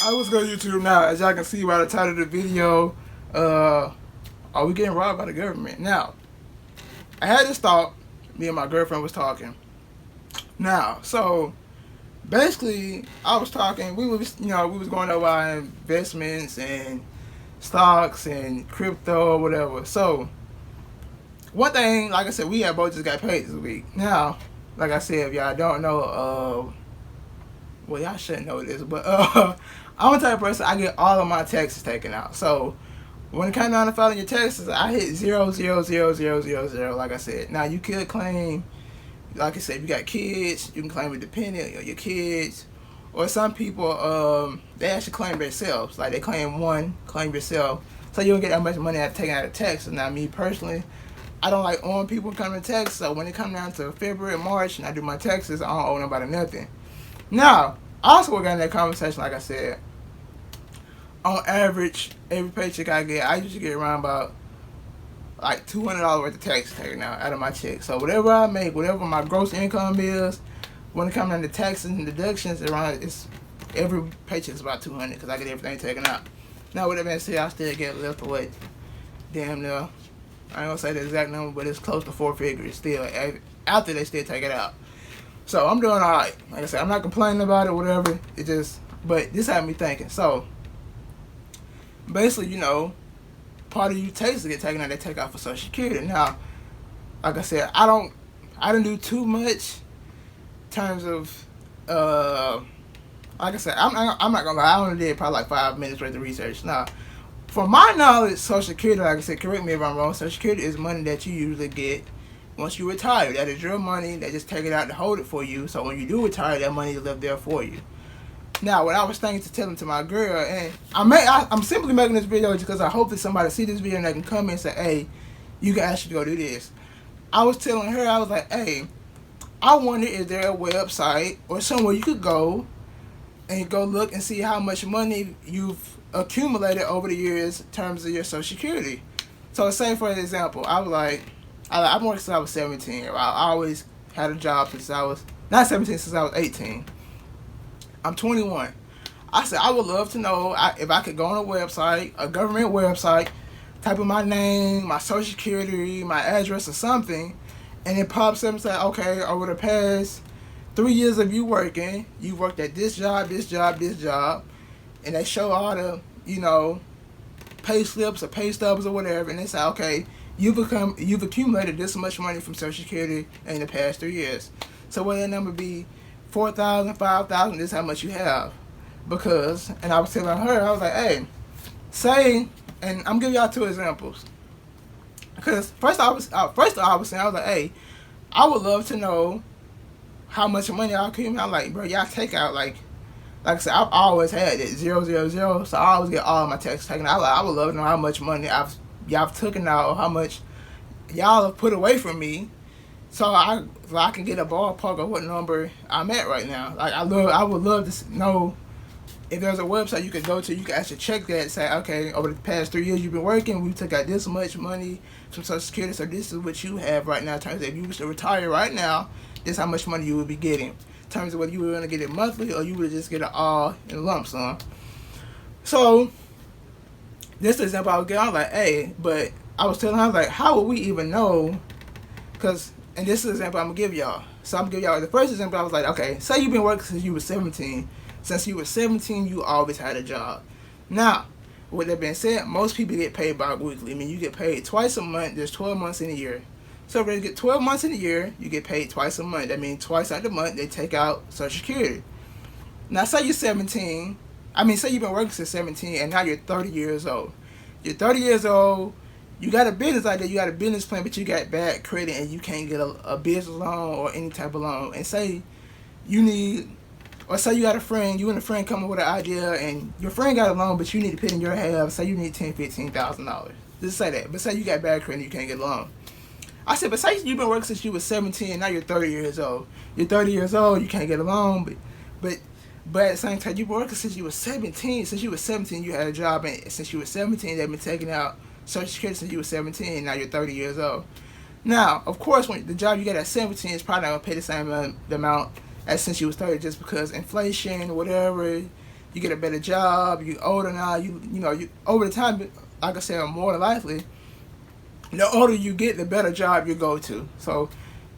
I was going to YouTube now. As y'all can see by the title of the video, are we getting robbed by the government? Now, I had this thought. Me and my girlfriend was talking. Now, so basically, I was talking. We was going over our investments and stocks and crypto or whatever. So one thing, like I said, we have both just got paid this week. Now, like I said, if y'all don't know, well, y'all shouldn't know this, but I'm the type of person, I get all of my taxes taken out. So when it comes down to filing your taxes, I hit 0, 0, 0, 0, 0, 0, like I said. Now you could claim, like I said, if you got kids, you can claim a dependent on your kids. Or some people, they actually claim themselves. Like they claim yourself. So you don't get that much money taken out of taxes. Now me personally, I don't like owing people coming to taxes. So when it comes down to February, March, and I do my taxes, I don't owe nobody nothing. Now, I also got in that conversation, like I said, on average, every paycheck I get, I usually get around about like $200 worth of taxes taken out of my check. So whatever I make, whatever my gross income is, when it comes down to taxes and deductions, every paycheck is about $200 because I get everything taken out. Now with that being said, I still get left away damn near, I ain't gonna say the exact number, but it's close to 4 figures still after they still take it out. So I'm doing alright. Like I said, I'm not complaining about it, whatever. But this had me thinking. So basically, part of your taxes get taken out. They take out for Social Security. Now, like I said, I didn't do too much in terms of, like I said, I'm not gonna lie. I only did probably like 5 minutes worth of research. Now, from my knowledge, Social Security, like I said, correct me if I'm wrong. Social Security is money that you usually get once you retire. That is your money. They just take it out to hold it for you. So when you do retire, that money is left there for you. Now, what I was thinking to tell to my girl, and I'm simply making this video just because I hope that somebody see this video and they can come and say, hey, you can actually go do this. I was telling her, I was like, hey, I wonder is there a website or somewhere you could go and go look and see how much money you've accumulated over the years in terms of your Social Security. So say for example, I was like, I've worked since I was 17. I always had a job since I was, not 17, since I was 18. I'm 21. I said, I would love to know if I could go on a website, a government website, type in my name, my Social Security, my address or something, and it pops up and say, okay, over the past 3 years of you working, you worked at this job, this job, this job, and they show all the, pay slips or pay stubs or whatever, and they say, okay, you've accumulated this much money from Social Security in the past 3 years. So whether that number be 4,000, 5,000, this is how much you have. Because, and I was telling her, I was like, hey, say, and I'm giving y'all 2 examples. Because first I was saying, I was like, hey, I would love to know how much money I accumulate. I'm like, bro, y'all take out like I said, I've always had it 0, 0, 0. So I always get all of my taxes taken out. I would love to know how much money y'all taken out or how much y'all have put away from me. So I can get a ballpark of what number I'm at right now. Like I would love to know if there's a website you could go to. You can actually check that and say, okay, over the past 3 years you've been working, we took out this much money from Social Security. So this is what you have right now. In terms of if you was to retire right now, this is how much money you would be getting. In terms of whether you were going to get it monthly or you would just get it all in lump sum. So this is the example I was getting. I was like, hey, but I was telling her, I was like, how would we even know? Because, and this is the example I'm going to give y'all. So I'm going to give y'all the first example. I was like, okay, say you've been working since you were 17. Since you were 17, you always had a job. Now, with that being said, most people get paid bi-weekly. I mean, you get paid twice a month. There's 12 months in a year. So if you get 12 months in a year, you get paid twice a month. That means twice out of the month, they take out Social Security. Now, say you're 17. Say you've been working since 17, and now you're 30 years old. You're 30 years old. You got a business out there. You got a business plan, but you got bad credit, and you can't get a business loan or any type of loan. And say you need, or say you got a friend, you and a friend come up with an idea, and your friend got a loan, but you need to put in your half. Say you need $10,000-$15,000. Just say that. But say you got bad credit, and you can't get a loan. I said, but say you've been working since you were 17, and now you're 30 years old. You're 30 years old, you can't get a loan, but at the same time, you've been working since you were 17. Since you were 17, you had a job, and since you were 17, they've been taking out Social Security since you were 17, now you're 30 years old. Now, of course, when the job you got at 17 is probably not going to pay the same amount as since you was 30, just because inflation, whatever, you get a better job, you older now, you know, you over the time, like I said, more than likely, the older you get, the better job you go to. So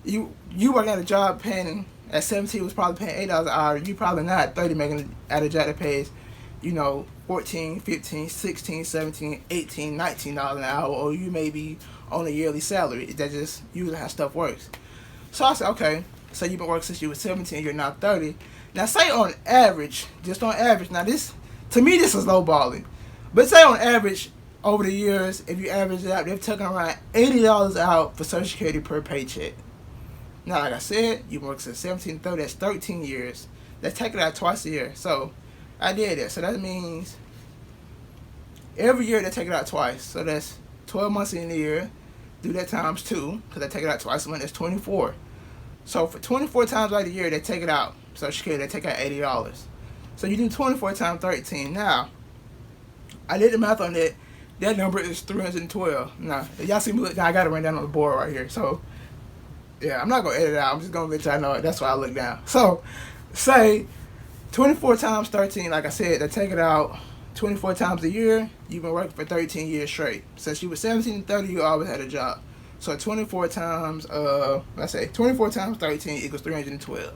you working at a job paying at 17 was probably paying $8 an hour. You probably not at 30 making at a job that pays, you know, 14, 15, 16, 17, 18, $19 an hour, or you may be on a yearly salary. That just usually how stuff works. So I said, okay, so you've been working since you were 17, you're now 30. Now say on average, just on average, now this, to me this is low balling, but say on average, over the years, if you average it out, they've taken around $80 out for Social Security per paycheck. Now, like I said, you work since 17 to 30, that's 13 years. That's taken out twice a year. So, I did that. So, that means every year they take it out twice. So, that's 12 months in a year. Do that times 2, because they take it out twice a month. That's 24. So, for 24 times out of the year, they take it out. Social Security, they take out $80. So, you do 24 times 13. Now, I did the math on that. That number is 312. Now, y'all see me look down, I got it written down on the board right here. So, yeah, I'm not going to edit it out. I'm just going to let y'all know it. That's why I look down. So, say 24 times 13, like I said, they take it out 24 times a year. You've been working for 13 years straight. Since you were 17 to 30, you always had a job. So, 24 times, let's say, 24 times 13 equals 312.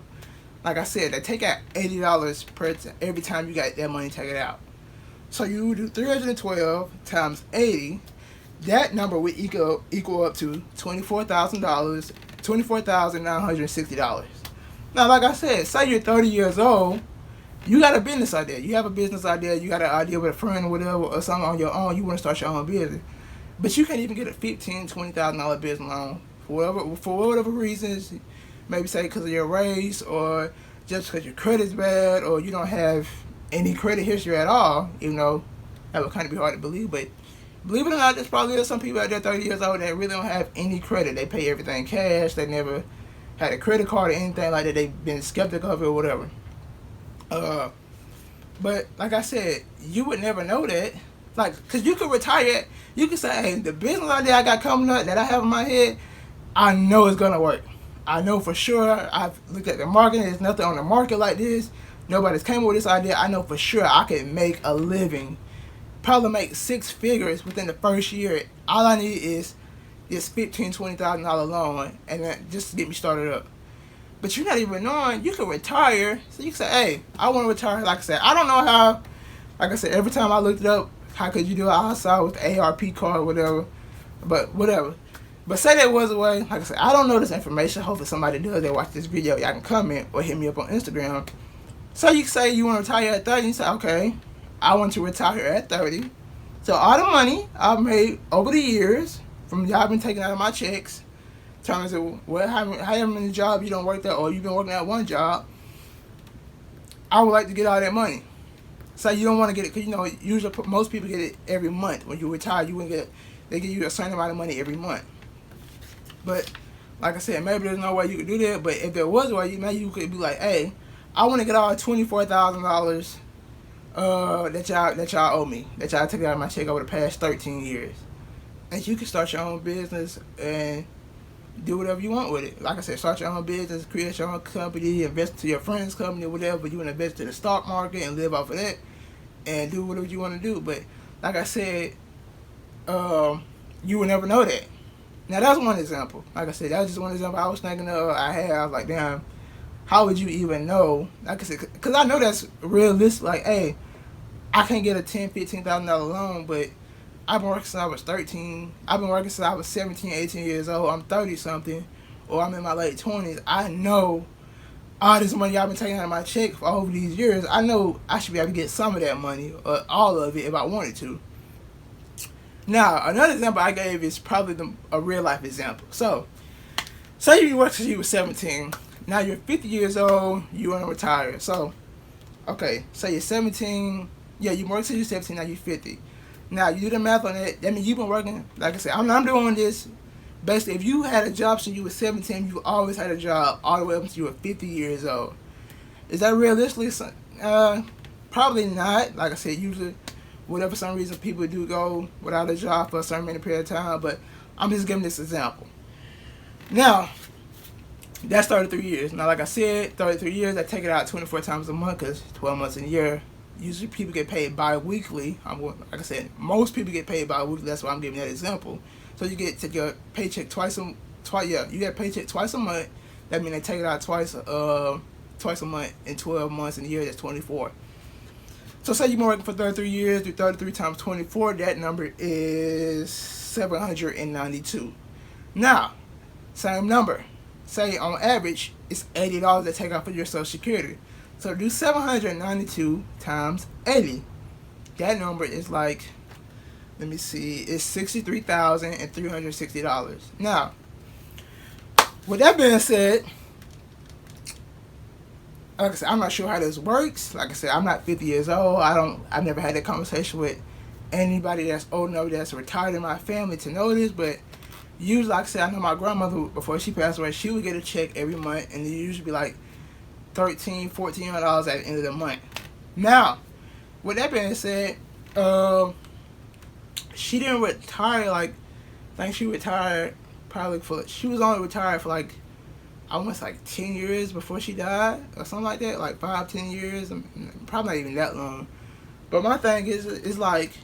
Like I said, they take out $80 every time you got that money taken out. So you do 312 times 80. That number would equal up to $24,000, $24,960. Now, like I said, say you're 30 years old, you got a business idea. You have a business idea. You got an idea with a friend or whatever, or something on your own. You want to start your own business, but you can't even get a $15,000, $20,000 business loan for whatever reasons. Maybe say because of your race, or just because your credit's bad, or you don't have any credit history at all. Even though that would kind of be hard to believe, but believe it or not, there's probably some people out there 30 years old that really don't have any credit. They pay everything cash. They never had a credit card or anything like that. They've been skeptical of it or whatever. But like I said, you would never know that. Like, because you could retire. You could say, hey, the business idea I got coming up that I have in my head, I know it's going to work. I know for sure. I've looked at the market. There's nothing on the market like this. Nobody's came up with this idea. I know for sure I can make a living. Probably make 6 figures within the first year. All I need is this $15,000, $20,000 loan, and that just to get me started up. But you're not even knowing you can retire. So you can say, hey, I want to retire. Like I said, I don't know how. Like I said, every time I looked it up, how could you do it outside with the ARP card or whatever. But whatever. But say there was a way. Like I said, I don't know this information. Hopefully somebody does. They watch this video. Y'all can comment or hit me up on Instagram. So you can say you want to retire at 30. You say, okay, I want to retire at 30. So all the money I've made over the years from y'all been taking out of my checks, telling me, well, however many jobs you don't work at, or you've been working at one job, I would like to get all that money. So you don't want to get it, because you know usually most people get it every month. When you retire, you wouldn't get it. They give you a certain amount of money every month. But like I said, maybe there's no way you could do that. But if there was a way, maybe you could be like, hey, I want to get all $24,000 that y'all owe me, that y'all took out of my check over the past 13 years. And you can start your own business and do whatever you want with it. Like I said, start your own business, create your own company, invest to your friend's company or whatever. But you want to invest in the stock market and live off of that and do whatever you want to do. But like I said, you will never know that. Now that's one example. Like I said, that's just one example I was thinking of. I was like, damn, how would you even know? Like I said, because I know that's realistic. Like, hey, I can't get a $10,000, $15,000 loan, but I've been working since I was 13. I've been working since I was 17, 18 years old. I'm 30 something, or I'm in my late 20s. I know all this money I've been taking out of my check for over these years. I know I should be able to get some of that money, or all of it, if I wanted to. Now, another example I gave is probably a real life example. So, say you worked since you were 17. Now you're 50 years old. You want to retire. So, okay, say you're 17. Yeah, you worked since you're 17. Now you're 50. Now you do the math on that. That means you've been working. Like I said, I'm doing this. Basically, if you had a job since you were 17, you always had a job all the way up until you were 50 years old. Is that realistic? Probably not. Like I said, usually, whatever some reason people do go without a job for a certain period of time. But I'm just giving this example. Now, that's 33 years. Now, like I said, 33 years, I take it out 24 times a month because 12 months in a year. Usually people get paid bi-weekly. Like I said, most people get paid bi-weekly. That's why I'm giving that example. So you get take your paycheck you get a paycheck twice a month. That means they take it out twice a month in 12 months in a year. That's 24. So say you've been working for 33 years, do 33 times 24. That number is 792. Now, same number. Say on average, it's $80 that take out for your Social Security. So do 792 times 80. That number is like, let me see, it's $63,360. Now, with that being said, like I said, I'm not sure how this works. Like I said, I'm not 50 years old. I've never had that conversation with anybody that's old enough that's retired in my family to know this, but usually, like I said, I know my grandmother, before she passed away, she would get a check every month, and it usually be like $1,400 at the end of the month. Now, with that being said, she didn't retire, like, I think she retired she was only retired for like, almost like 10 years before she died, or something like that, like 5-10 years, probably not even that long. But my thing is like,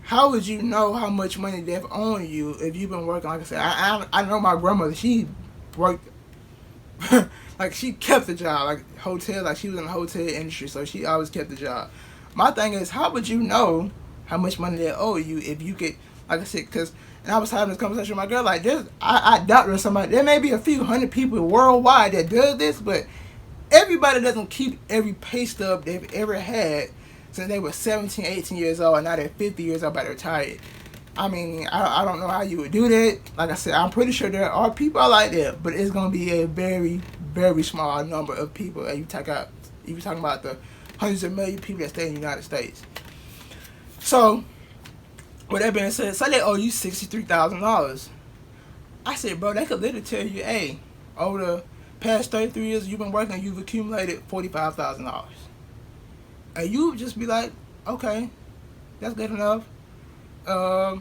how would you know how much money they've owned you if you've been working? Like I said, I know my grandmother, she worked, like she kept the job, like hotel, like she was in the hotel industry, so she always kept the job. My thing is, how would you know how much money they owe you if you could, like I said, and I was having this conversation with my girl, like I doubt there's somebody, there may be a few hundred people worldwide that does this, but everybody doesn't keep every pay stub they've ever had since they were 17, 18 years old, and now they're 50 years old, about to retire. I mean, I don't know how you would do that. Like I said, I'm pretty sure there are people like that, but it's going to be a very, very small number of people. And you talking about the hundreds of million people that stay in the United States. So, with that being said, say they owe you $63,000. I said, bro, they could literally tell you, hey, over the past 33 years you've been working, you've accumulated $45,000. And you would just be like, okay, that's good enough. I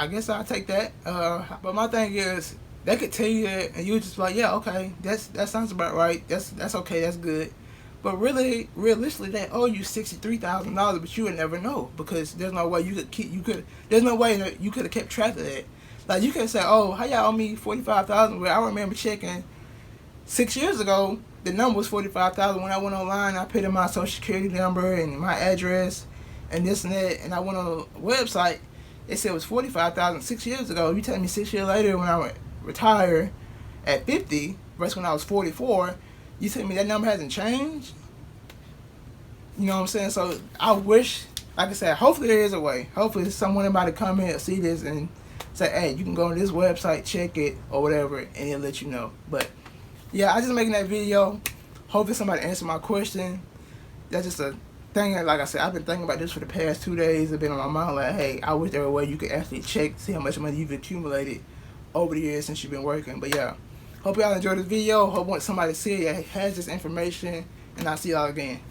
guess I'll take that. But my thing is, they could tell you that, and you would just be like, yeah, okay, that sounds about right. That's okay, that's good. But really, realistically, they owe you $63,000, but you would never know, because there's no way there's no way that you could have kept track of that. Like, you could say, oh, how y'all owe me $45,000? Well, I remember checking 6 years ago, the number was $45,000. When I went online, I put in my Social Security number and my address and this and that, and I went on the website, it said it was $45,000 6 years ago. You telling me 6 years later, when I retired at 50 versus when I was 44, you tell me that number hasn't changed? You know what I'm saying? So I wish, like I said, hopefully there is a way. Hopefully someone about to come here, see this, and say, hey, you can go on this website, check it, or whatever, and it'll let you know. But yeah, I just making that video. Hopefully somebody answered my question. That's just a thing that, like I said, I've been thinking about this for the past 2 days. It's been on my mind, like, hey, I wish there were a way you could actually check, see how much money you've accumulated over the years since you've been working. But yeah, hope y'all enjoyed this video. Hope somebody see it, has this information, and I'll see y'all again.